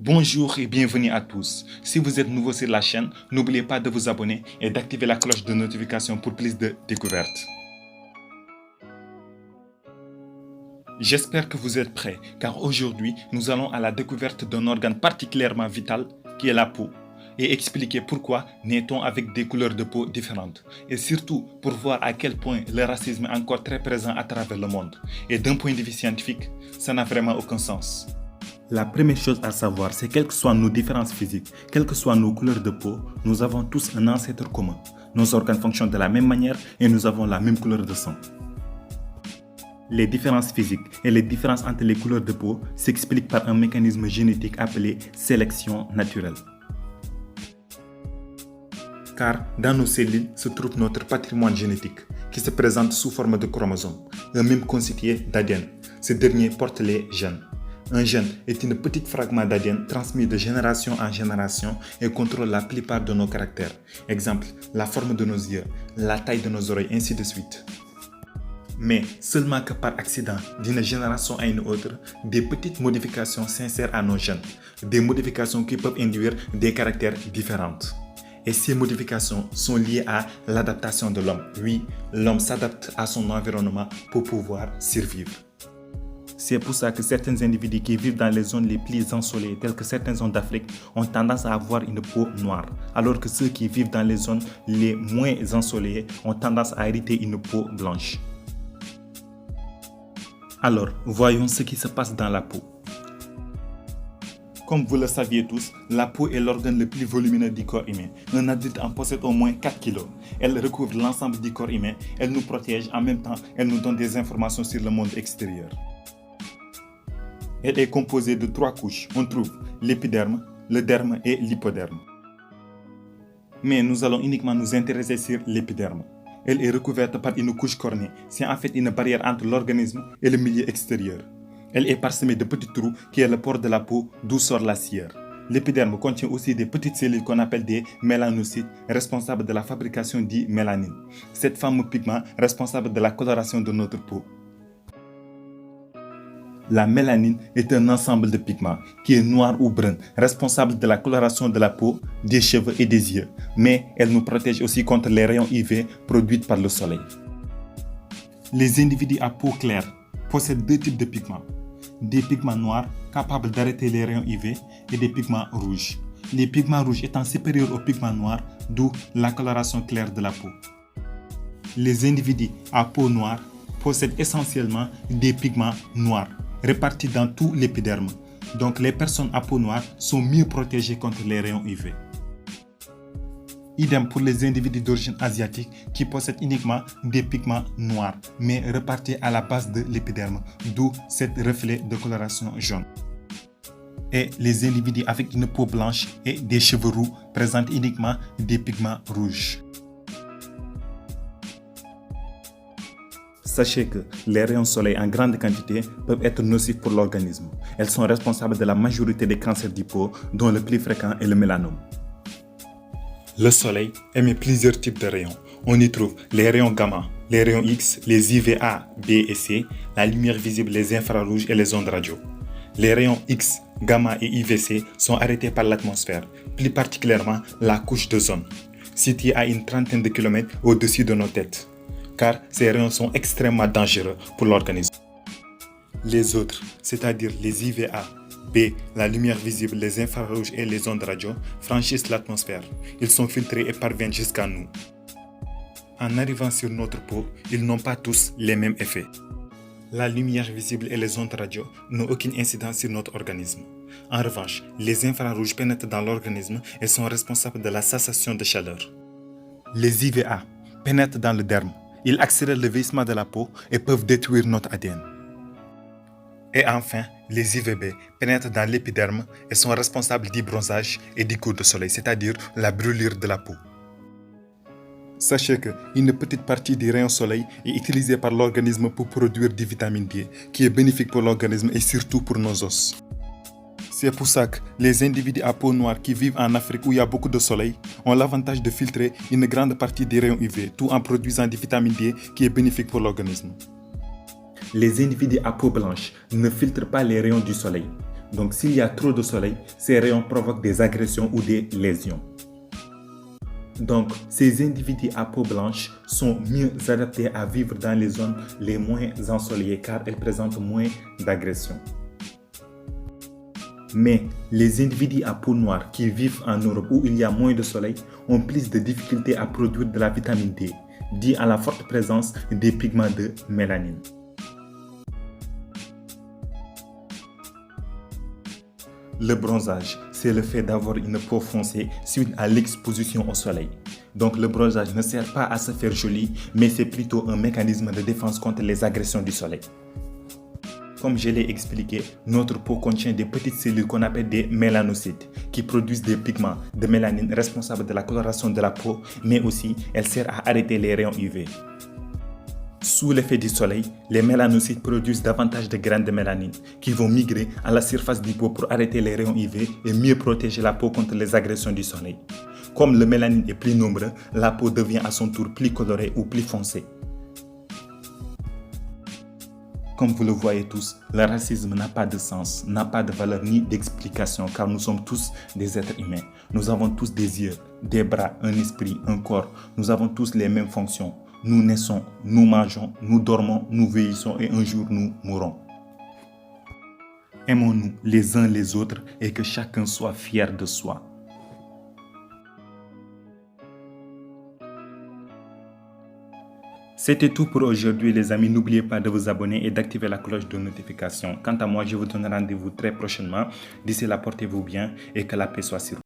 Bonjour et bienvenue à tous. Si vous êtes nouveau sur la chaîne, n'oubliez pas de vous abonner et d'activer la cloche de notification pour plus de découvertes. J'espère que vous êtes prêts, car aujourd'hui, nous allons à la découverte d'un organe particulièrement vital, qui est la peau, et expliquer pourquoi naît-on avec des couleurs de peau différentes, et surtout pour voir à quel point le racisme est encore très présent à travers le monde. Et d'un point de vue scientifique, ça n'a vraiment aucun sens. La première chose à savoir, c'est quelles que soient nos différences physiques, quelles que soient nos couleurs de peau, nous avons tous un ancêtre commun. Nos organes fonctionnent de la même manière et nous avons la même couleur de sang. Les différences physiques et les différences entre les couleurs de peau s'expliquent par un mécanisme génétique appelé sélection naturelle. Car dans nos cellules se trouve notre patrimoine génétique qui se présente sous forme de chromosomes, eux-mêmes constitués d'ADN. Ce dernier porte les gènes. Un gène est un petit fragment d'ADN transmis de génération en génération et contrôle la plupart de nos caractères. Exemple, la forme de nos yeux, la taille de nos oreilles, ainsi de suite. Mais seulement que par accident, d'une génération à une autre, des petites modifications s'insèrent à nos gènes. Des modifications qui peuvent induire des caractères différents. Et ces modifications sont liées à l'adaptation de l'homme. Oui, l'homme s'adapte à son environnement pour pouvoir survivre. C'est pour ça que certains individus qui vivent dans les zones les plus ensoleillées, telles que certaines zones d'Afrique, ont tendance à avoir une peau noire, alors que ceux qui vivent dans les zones les moins ensoleillées ont tendance à hériter une peau blanche. Alors, voyons ce qui se passe dans la peau. Comme vous le saviez tous, la peau est l'organe le plus volumineux du corps humain. Un adulte en possède au moins 4 kg. Elle recouvre l'ensemble du corps humain, elle nous protège, en même temps, elle nous donne des informations sur le monde extérieur. Elle est composée de 3 couches. On trouve l'épiderme, le derme et l'hypoderme. Mais nous allons uniquement nous intéresser sur l'épiderme. Elle est recouverte par une couche cornée. C'est en fait une barrière entre l'organisme et le milieu extérieur. Elle est parsemée de petits trous qui est le pore de la peau d'où sort la sueur. L'épiderme contient aussi des petites cellules qu'on appelle des mélanocytes responsables de la fabrication de mélanine. Cette fameux pigment responsable de la coloration de notre peau. La mélanine est un ensemble de pigments qui est noir ou brun, responsable de la coloration de la peau, des cheveux et des yeux. Mais elle nous protège aussi contre les rayons UV produits par le soleil. Les individus à peau claire possèdent 2 types de pigments. Des pigments noirs capables d'arrêter les rayons UV et des pigments rouges. Les pigments rouges étant supérieurs aux pigments noirs, d'où la coloration claire de la peau. Les individus à peau noire possèdent essentiellement des pigments noirs, répartis dans tout l'épiderme. Donc les personnes à peau noire sont mieux protégées contre les rayons UV. Idem pour les individus d'origine asiatique qui possèdent uniquement des pigments noirs, mais répartis à la base de l'épiderme, d'où cet reflet de coloration jaune. Et les individus avec une peau blanche et des cheveux roux présentent uniquement des pigments rouges. Sachez que les rayons soleil en grande quantité peuvent être nocifs pour l'organisme. Elles sont responsables de la majorité des cancers du peau, dont le plus fréquent est le mélanome. Le soleil émet plusieurs types de rayons. On y trouve les rayons gamma, les rayons X, les UVA, B et C, la lumière visible, les infrarouges et les ondes radio. Les rayons X, gamma et UVC sont arrêtés par l'atmosphère, plus particulièrement la couche d'ozone, située à une trentaine de kilomètres au-dessus de nos têtes. Car ces rayons sont extrêmement dangereux pour l'organisme. Les autres, c'est-à-dire les UVA, B, la lumière visible, les infrarouges et les ondes radio, franchissent l'atmosphère. Ils sont filtrés et parviennent jusqu'à nous. En arrivant sur notre peau, ils n'ont pas tous les mêmes effets. La lumière visible et les ondes radio n'ont aucune incidence sur notre organisme. En revanche, les infrarouges pénètrent dans l'organisme et sont responsables de la sensation de chaleur. Les UVA pénètrent dans le derme. Ils accélèrent le vieillissement de la peau et peuvent détruire notre ADN. Et enfin, les UVB pénètrent dans l'épiderme et sont responsables du bronzage et du coup de soleil, c'est-à-dire la brûlure de la peau. Sachez qu'une petite partie du rayon soleil est utilisée par l'organisme pour produire du vitamine D, qui est bénéfique pour l'organisme et surtout pour nos os. C'est pour ça que les individus à peau noire qui vivent en Afrique où il y a beaucoup de soleil ont l'avantage de filtrer une grande partie des rayons UV, tout en produisant du vitamine D qui est bénéfique pour l'organisme. Les individus à peau blanche ne filtrent pas les rayons du soleil. Donc s'il y a trop de soleil, ces rayons provoquent des agressions ou des lésions. Donc, ces individus à peau blanche sont mieux adaptés à vivre dans les zones les moins ensoleillées car elles présentent moins d'agressions. Mais les individus à peau noire qui vivent en Europe où il y a moins de soleil ont plus de difficultés à produire de la vitamine D, due à la forte présence des pigments de mélanine. Le bronzage, c'est le fait d'avoir une peau foncée suite à l'exposition au soleil. Donc le bronzage ne sert pas à se faire joli, mais c'est plutôt un mécanisme de défense contre les agressions du soleil. Comme je l'ai expliqué, notre peau contient des petites cellules qu'on appelle des mélanocytes, qui produisent des pigments de mélanine responsables de la coloration de la peau, mais aussi elle sert à arrêter les rayons UV. Sous l'effet du soleil, les mélanocytes produisent davantage de graines de mélanine qui vont migrer à la surface du peau pour arrêter les rayons UV et mieux protéger la peau contre les agressions du soleil. Comme le mélanine est plus nombreux, la peau devient à son tour plus colorée ou plus foncée. Comme vous le voyez tous, le racisme n'a pas de sens, n'a pas de valeur ni d'explication car nous sommes tous des êtres humains. Nous avons tous des yeux, des bras, un esprit, un corps. Nous avons tous les mêmes fonctions. Nous naissons, nous mangeons, nous dormons, nous vieillissons et un jour nous mourrons. Aimons-nous les uns les autres et que chacun soit fier de soi. C'était tout pour aujourd'hui les amis, n'oubliez pas de vous abonner et d'activer la cloche de notification. Quant à moi, je vous donne rendez-vous très prochainement. D'ici là, portez-vous bien et que la paix soit sur vous.